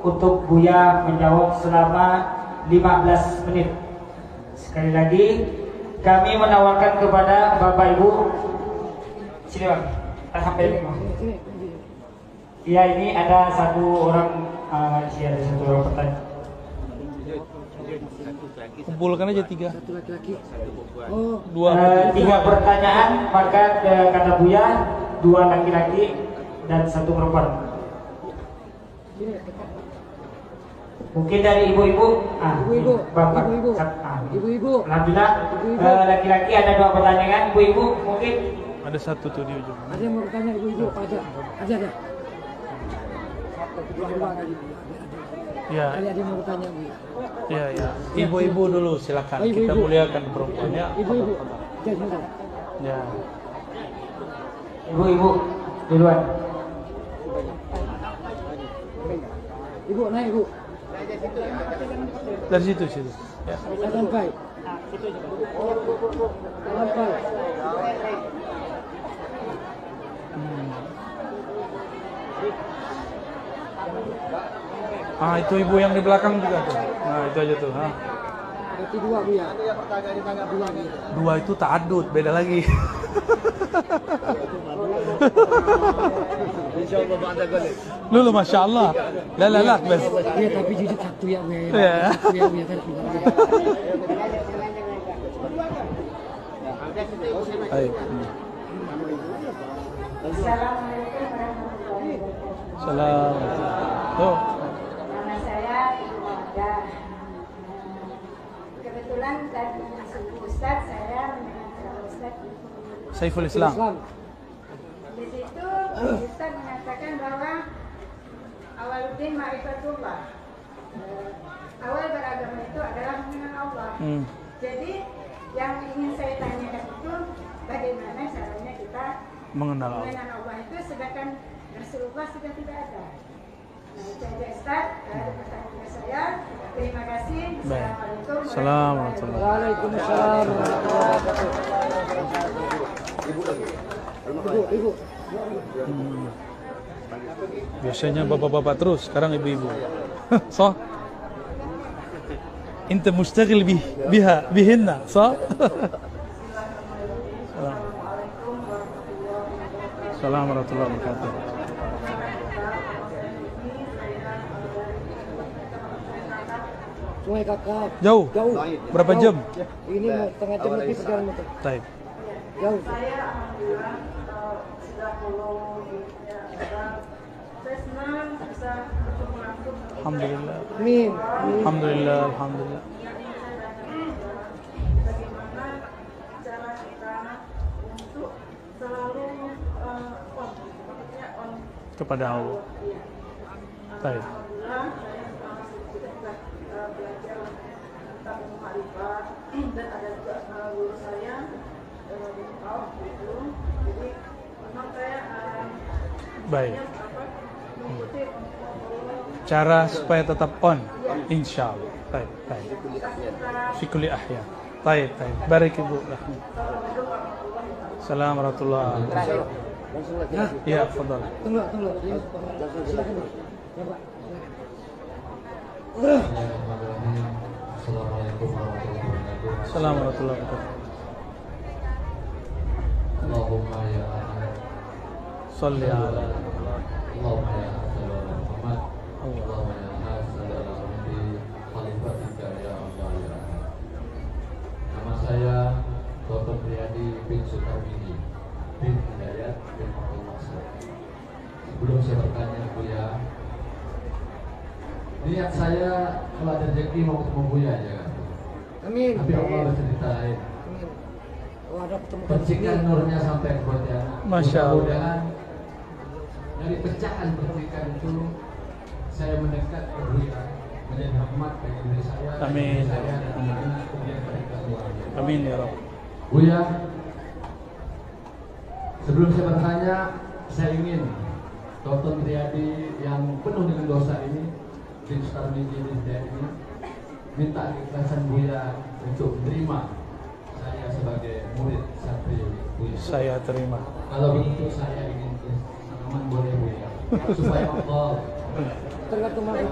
untuk Buya menjawab selama 15 menit. Sekali lagi kami menawarkan kepada Bapak Ibu, sini Bang, sampai ini Bang. Ya, ini ada satu orang ada satu orang pertanyaan. Kumpulkan aja 3. Satu laki-laki. Dua. 3 pertanyaan, maka kata Buya 2 laki-laki dan 1 perempuan. Mungkin dari ibu-ibu. Ibu-ibu. Bapak. Ibu-ibu. Alhamdulillah. Laki-laki ada 2 pertanyaan. Ibu-ibu mungkin. Ada 1 tuh di ujung. Ada yang mau bertanya ibu-ibu? Ada. Ya. Ada yang mau bertanya Bu? Ya. Ibu-ibu dulu silakan. Oh, ibu-ibu. Kita muliakan perempuan ya. Ibu-ibu. Jangan. Ya. Ibu-ibu duluan. Ibu naik Bu. Dari situ. Ya. Sampai. Ah, itu ibu yang di belakang juga tuh. Nah, itu aja tuh. Ha. Berarti dua Buya. Dua Buya. Dua itu ta'adud, beda lagi. Lulu, Masya Allah. La, bes. Iya, tapi jujur satu ya Buya. Iya. Satu ya Buya kan keluar Buya. Baik. Salam. Tuh. Nama saya Ibu Ada. Kebetulan tadi masuk Ustaz, saya mendengar Ustaz Saiful Islam. di situ Ustaz mengatakan bahwa awaluddin ma'rifatullah. Awal beragama itu adalah mengenal Allah. Jadi yang ingin saya tanyakan itu bagaimana caranya kita Mengenal Allah. mengenal Allah itu sedangkan Rasulullah sudah tidak ada. Nah, itu aja Ustaz, pertanyaan saya. Terima kasih. Assalamualaikum. Assalamualaikum. Waalaikumsalam. Ibu. Biasanya bapak-bapak terus, sekarang ibu-ibu. So? Inta mustaghil bihinna, so? Assalamualaikum warahmatullahi wabarakatuh. Sungai Kakap. Jauh? Jauh. Berapa jam? Ini mau setengah jam lebih perjalanan motor. Taib. Jauh. Saya alhamdulillah sudah follow saya senang bisa bertemu langsung. Alhamdulillah. Amin. Alhamdulillah, alhamdulillah. Bagaimana cara kita untuk selalu on Kepada Allah. Taib. Alhamdulillah saya sudah belajar tentang ma'rifat dan ada juga guru saya di gitu. Jadi memang saya Baik. mengikuti Cara supaya tetap on, insya Allah. Taib. Fikuli ahya. Taib. Barik ibu. Assalamualaikum warahmatullahi wabarakatuh. Ya, fadal. Tunggu. Silakan. Ya, Pak. Assalamualaikum warahmatullahi wabarakatuh. Assalamualaikum warahmatullahi wabarakatuh. Allahumma ya Ahad. Salli ala Allahumma ya Ahad Muhammad. Allahumma ya Ahad sallallahu alaihi khalifatika ya Allah ya Ahad. Nama saya Dr. Priyadi bin Sukarmini bin Hidayat bin Abdul Maksud. Sebelum saya bertanya Buya, niat saya kalau ada rezeki mau ketemu Buya aja kan. Amin. Tapi Allah berceritain Amin. Oh, ada pertemuan percikan nurnya sampai ke Pontianak. Masya Allah. Mudah-mudahan dari pecahan percikan itu saya mendekat ke Buya, menjadi rahmat bagi diri saya, Amin. bagi saya dan kemudian mereka keluarga. Amin ya Rabb. Buya, sebelum saya bertanya, saya ingin Dr. Priyadi yang penuh dengan dosa ini, bin Sukarmini ini minta keikhlasan Buya untuk menerima saya sebagai murid santri Buya. Saya terima. Kalau begitu saya ingin sanaman boleh Buya, supaya Allah tergantung mana.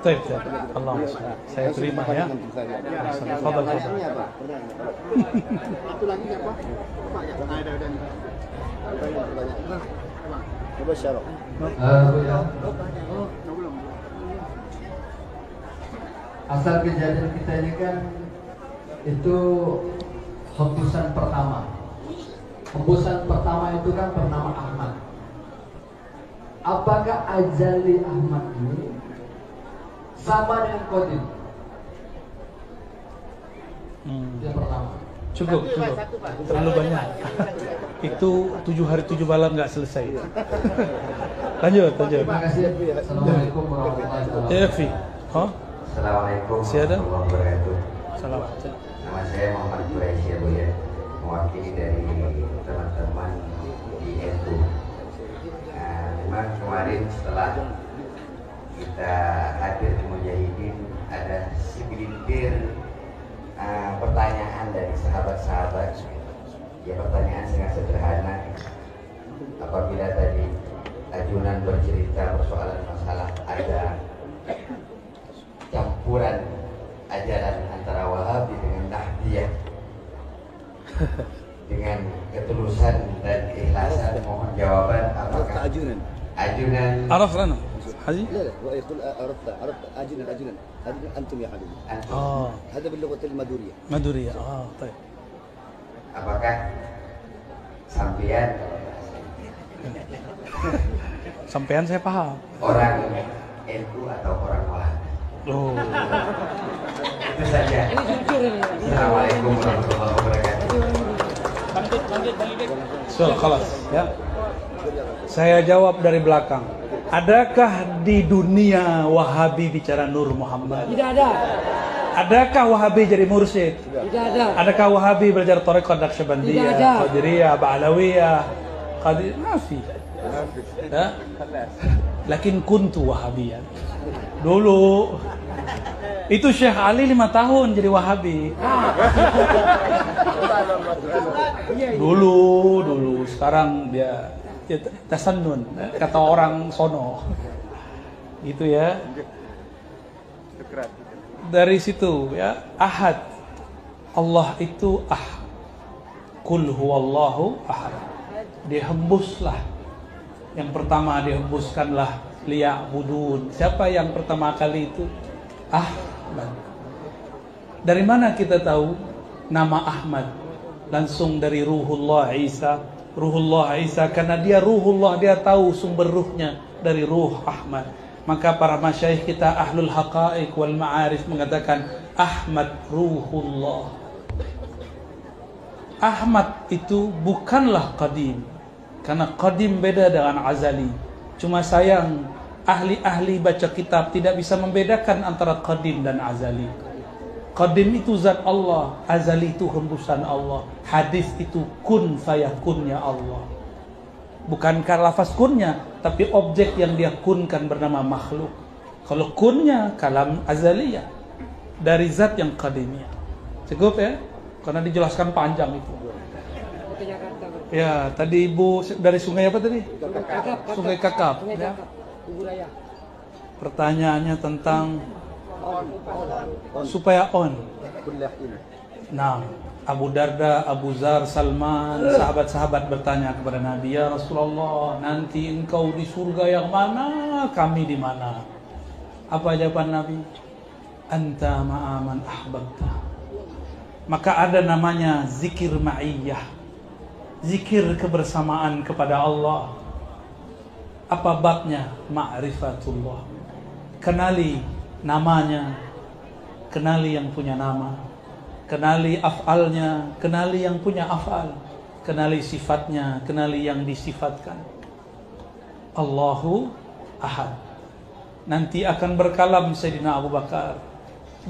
Taib. Allah. Saya terima ya. Fadal. Satu lagi apa? Pak ya, ada. Coba syarok. Buya, asal kejadian kita ini kan itu hembusan pertama. Hembusan pertama itu kan bernama Ahmad. Apakah ajali Ahmad ini sama dengan Qadim? Yang pertama. Cukup. Terlalu banyak. Itu 7 hari 7 malam nggak selesai. Lanjut. Terima kasih. Assalamualaikum warahmatullahi wabarakatuh. Ya, Fi. Hah? Assalamualaikum Siada? warahmatullahi wabarakatuh. Salam. Nama saya Muhammad Quraisy ya Bu ya, mewakili dari teman-teman di NU. Nah, memang kemarin setelah kita hadir di Mujahidin ada segelintir pertanyaan dari sahabat-sahabat Ya, pertanyaan sangat sederhana. Apabila tadi ajunan bercerita persoalan masalah ada campuran ajaran antara Wahabi dengan Nahdiyah, dengan ketulusan dan keikhlasan, mohon jawaban apakah ajunan عرفنا حجي لا لا هو يقول عرفت أجنا أنتم يا حبيبي هذا باللغة المدورية مدورية طيب apakah sampean saya paham orang NU atau orang Wahabi? Itu saja. Assalamualaikum warahmatullahi wabarakatuh. So, kelas ya. Saya jawab dari belakang. Adakah di dunia Wahabi bicara Nur Muhammad? Tidak ada. Adakah Wahabi jadi mursyid? Tidak ada. Adakah Wahabi belajar Thariqah Naqsyabandiyah, Qadiriyah, Ba'alawiyah? Mafi. Ya. Lakin kuntu Wahabiyan. Dulu itu Syekh Ali 5 tahun jadi Wahabi. Dulu sekarang dia tasannun, kata orang sono. Gitu ya. Dari situ ya, ahad. Allah itu Qul huwallahu ahad. Dihembuslah. Yang pertama dihembuskanlah liya'budun. Siapa yang pertama kali itu? Ahmad. Dari mana kita tahu nama Ahmad? Langsung dari Ruhullah Isa. Ruhullah Isa, karena dia Ruhullah, dia tahu sumber ruhnya dari Ruh Ahmad. Maka para masyayikh kita ahlul haqaiq wal ma'arif mengatakan Ahmad Ruhullah. Ahmad itu bukanlah qadim, karena qadim beda dengan azali. Cuma sayang ahli-ahli baca kitab tidak bisa membedakan antara qadim dan azali. Qadim itu zat Allah, azali itu hembusan Allah. Hadis itu kun fayakunnya Allah. Bukankah lafaz kunnya, tapi objek yang dia kunkan bernama makhluk. Kalau kunnya kalam azaliyah, dari zat yang qadimiyah. Cukup ya? Karena dijelaskan panjang itu. Ya, tadi Ibu dari sungai apa tadi? Sungai Kakap. Ya. Pertanyaannya tentang supaya on. Nah, Abu Darda, Abu Zar, Salman, sahabat-sahabat bertanya kepada Nabi, ya Rasulullah, nanti engkau di surga yang mana, kami di mana? Apa jawaban Nabi? Anta ma'aman ahbabta. Maka ada namanya zikir ma'iyah, zikir kebersamaan kepada Allah. Apa babnya? Ma'rifatullah. Kenali namanya, kenali yang punya nama, kenali af'alnya, kenali yang punya af'al, kenali sifatnya, kenali yang disifatkan. Allahu Ahad. Nanti akan berkalam Sayyidina Abu Bakar,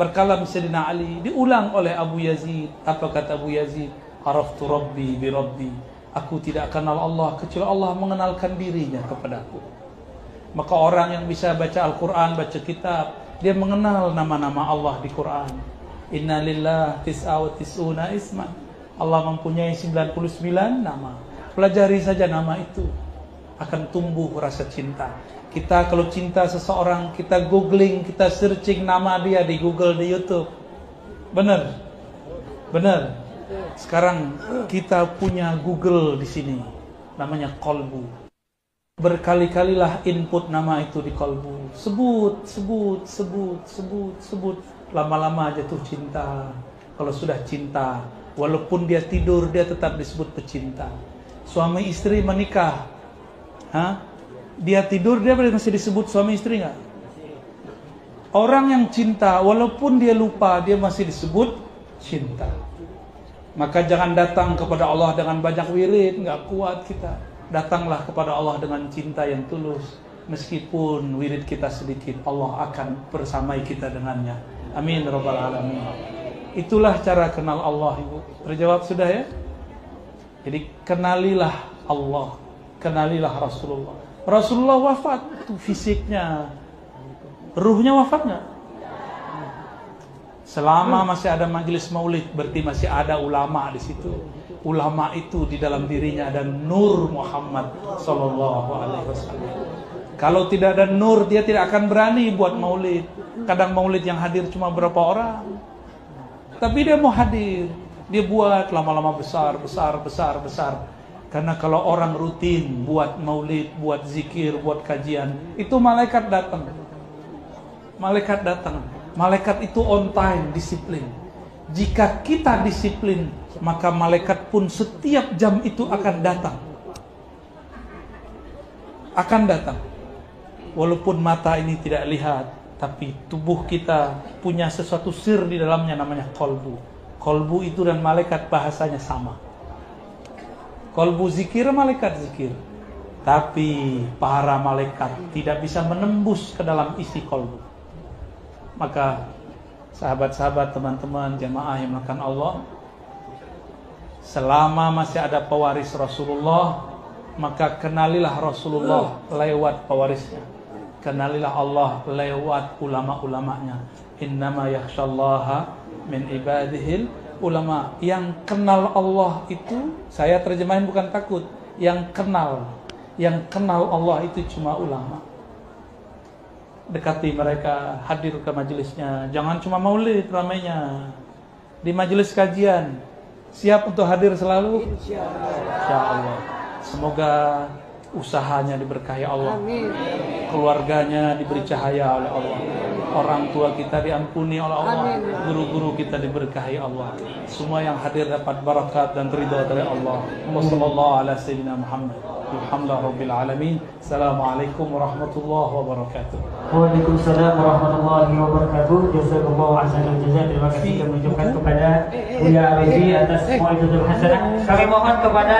berkalam Sayyidina Ali, diulang oleh Abu Yazid. Apa kata Abu Yazid? Araftu Rabbi bi Rabbi. Aku tidak kenal Allah kecuali Allah mengenalkan dirinya kepadaku. Maka orang yang bisa baca Al-Quran, baca kitab, dia mengenal nama-nama Allah di Quran. Inna lillah tis'una isman. Allah mempunyai 99 nama. Pelajari saja nama itu, akan tumbuh rasa cinta. Kita kalau cinta seseorang, kita googling, kita searching nama dia di Google, di YouTube. Benar? Benar. Sekarang kita punya Google di sini, namanya Kolbu. Berkali-kalilah input nama itu di Kolbu. Sebut. Lama-lama jatuh cinta. Kalau sudah cinta, walaupun dia tidur, dia tetap disebut pecinta. Suami istri menikah, dia tidur, dia masih disebut suami istri nggak? Orang yang cinta, walaupun dia lupa, dia masih disebut cinta. Maka jangan datang kepada Allah dengan banyak wirid, nggak kuat kita. Datanglah kepada Allah dengan cinta yang tulus. Meskipun wirid kita sedikit, Allah akan bersamai kita dengannya. Amin rabbal alamin. Itulah cara kenal Allah, Ibu. Terjawab sudah ya? Jadi kenalilah Allah, kenalilah Rasulullah. Rasulullah wafat, itu fisiknya. Ruhnya wafat nggak? Selama masih ada majelis maulid, berarti masih ada ulama di situ. ulama itu di dalam dirinya ada nur Muhammad sallallahu alaihi wasallam. Kalau tidak ada nur, dia tidak akan berani buat maulid. Kadang maulid yang hadir cuma berapa orang, tapi dia mau hadir, dia buat lama-lama besar. Karena kalau orang rutin buat maulid, buat zikir, buat kajian, itu malaikat datang. Malaikat itu on time, disiplin. Jika kita disiplin, maka malaikat pun setiap jam itu akan datang. Walaupun mata ini tidak lihat, tapi tubuh kita punya sesuatu sir di dalamnya, namanya kolbu. Kolbu itu dan malaikat bahasanya sama. Kolbu zikir, malaikat zikir. Tapi para malaikat tidak bisa menembus ke dalam isi kolbu. Maka sahabat-sahabat, teman-teman, jamaah yang melakukan Allah, selama masih ada pewaris Rasulullah, maka kenalilah Rasulullah lewat pewarisnya. Kenalilah Allah lewat ulama-ulamanya. Innama yakhshallaha min ibadihil ulama. Yang kenal Allah itu, saya terjemahin bukan takut, yang kenal Allah itu cuma ulama. Dekati mereka, hadir ke majelisnya. Jangan cuma maulid ramainya. Di majelis kajian, siap untuk hadir selalu? Insya Allah. Semoga usahanya diberkahi Allah, keluarganya diberi cahaya oleh Allah, orang tua kita diampuni oleh Allah, guru-guru kita diberkahi Allah, semua yang hadir dapat barakat dan ridha dari Allah. Wassallallahu ala sayyidina Muhammad. Alhamdulillahirabbil alamin. Assalamualaikum warahmatullahi wabarakatuh. Waalaikumsalam warahmatullahi wabarakatuh. Jazakumullahu ahsanal jazaa. Terima kasih kami ucapkan kepada Buya Arrozi atas mau'izatul hasanah. Kami mohon kepada